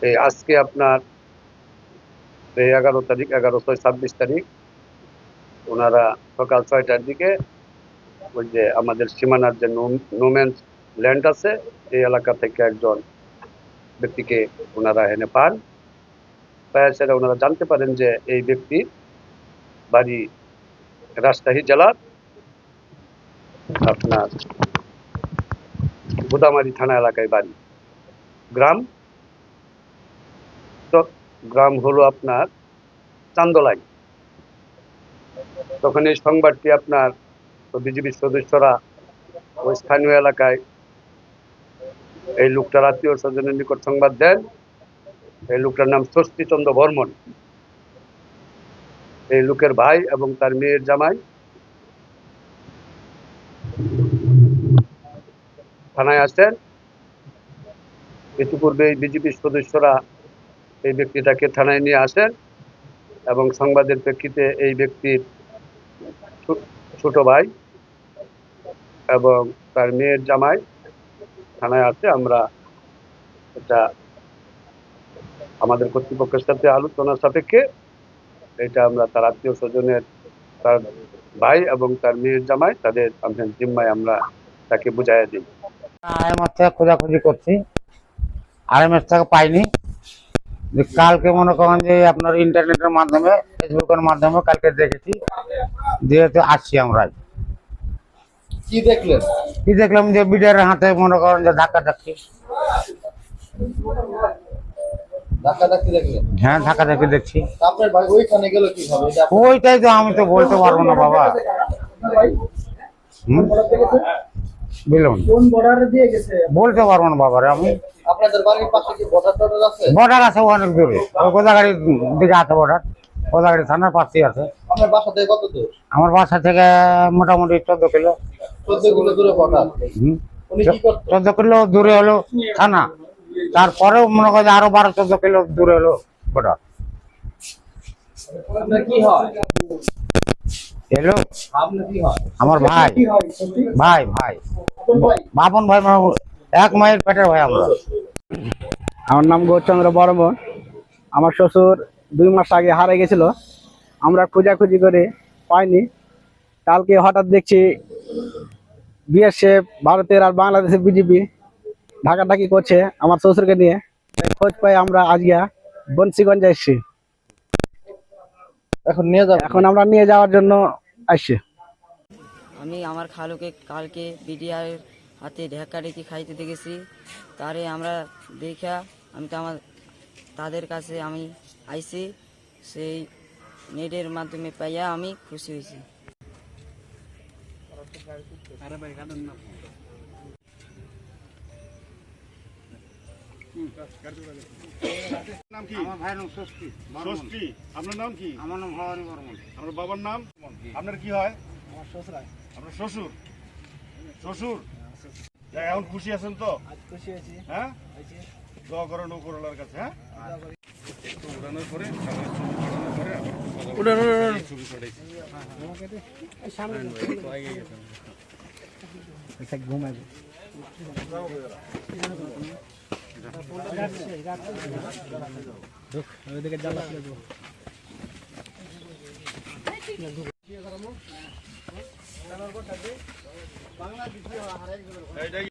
এই আজকে আপনার এই 11 তারিখ 11/6/26 ওনারা সকাল 6টার দিকে ওই যে আমাদের সীমানার যে নোম্যান্স ল্যান্ড আছে এই এলাকা থেকে একজন ব্যক্তিকে ওনারা এনে পান। সেটা ওনারা জানতে পারেন যে এই ব্যক্তি বাড়ি রাজশাহী জেলার আপনার গোদামারি থানা এলাকায় বাড়ি। গ্রাম হলো আপনার চান্দলাই। তখন এই সংবাদটি আপনার বিজিবির সদস্যরা ওই স্থানীয় এলাকায় এই লোকটার আত্মীয় স্বজনের নিকট সংবাদ দেন। এই লোকটার নাম ষষ্ঠীচন্দ্র বর্মন। এই লোকের ভাই এবং তার মেয়ের জামাই থানায় আসেন। ইতিপূর্বে এই বিজিবির সদস্যরা এই ব্যক্তিটাকে থানায় নিয়ে আসেন এবং সংবাদের প্রেক্ষিতে এই ব্যক্তির ছোট ভাই এবং তার মেয়ের জামাই থানায় আসে। আমরা এটা আমাদের কর্তৃপক্ষের সাথে আলোচনা সাপেক্ষে এটা আমরা তার আত্মীয় স্বজনের, তার ভাই এবং তার মেয়ের জামাই তাদের জিম্মায় আমরা তাকে বুঝাইয়া দিই। আইএমএস থেকে খোঁজাখুঁজি করছি, আইএমএস থেকে পাইনি। কালকে মনে করেন যে আপনার ইন্টারনেটের মাধ্যমে, ফেসবুকের মাধ্যমে কালকে দেখেছি, যেহেতু আসছি আমরা। কি দেখলেন? কি দেখলাম যে বিডিআরের হাতে মনে করেন যে ধাক্কা ধাক্কি। ধাক্কাধাক্কি দেখলেন? হ্যাঁ, ধাক্কা ধাক্কি দেখছি। আপনার ভাই ওইখানে গেল কিভাবে? ওইটাই তো আমি তো বলতে পারবো না বাবা। বলতে পারবো না বাবারে আমি। আপনাদের বাড়ির পাশে কি বর্ডার আছে? বর্ডার আছে অনেক দূরে, গোদাগাড়ির দিকে আছে বর্ডার। গোদাগাড়ি থানার পাশেই আছে। আপনার বাসা থেকে কত দূর? আমার বাসা থেকে মোটামুটি 14 কিলো। 14 কিলো দূরে বর্ডার। উনি কি করতেন? 14 কিলো দূরে হলো থানা, তারপরেও মনে করে আরো 12-14 কিলো দূরে হলো বর্ডার। আপনার কি হয়? এলো আপনার কি হয়? আমার ভাই ভাই ভাই বাপন ভাই, এক মায়ের পেটের ভাই আমরা। আমার নাম গৌরচন্দ্র বর্মন। আমার শ্বশুর 2 মাস আগে হারিয়ে গেছিল, আমরা খোঁজাখুঁজি করে পাইনি। কালকে হঠাৎ দেখছি বিএসএফ, ভারতের আর বাংলাদেশের বিজিবি ঢাকাঢাকি করছে আমার শ্বশুরকে নিয়ে। খোঁজ পাই আমরা আজকে বনশীগঞ্জে এসেছি। এখন আমরা নিয়ে যাওয়ার জন্য আসছি। আমি আমার খালুকে কালকে বিডিআর হাতে ঢেকাঢেকি খাইতে দেখেছি। তারে আমরা দেখা আমি তো তাদের কাছে আমি আইছি, সেই নেটের মাধ্যমে পাইয়া আমি খুশি হয়েছি। আমার ভাইয়ের নাম ষষ্ঠী। আপনার নাম কি? আমার নাম ভবানী বর্মন। আপনার বাবার নাম? আপনার কি হয়? আমার শ্বশুর। আপনার শ্বশুর? শ্বশুর এখন খুশি আছেন তো? খুশি আছি। হ্যাঁ, দোয়া করেন উপরওয়ালার কাছে। হ্যাঁ, একটু উড়ানোর পরে ছবি ছড়াইছি। ঘুমাবে ওইদিকে জ্বালা এইটাই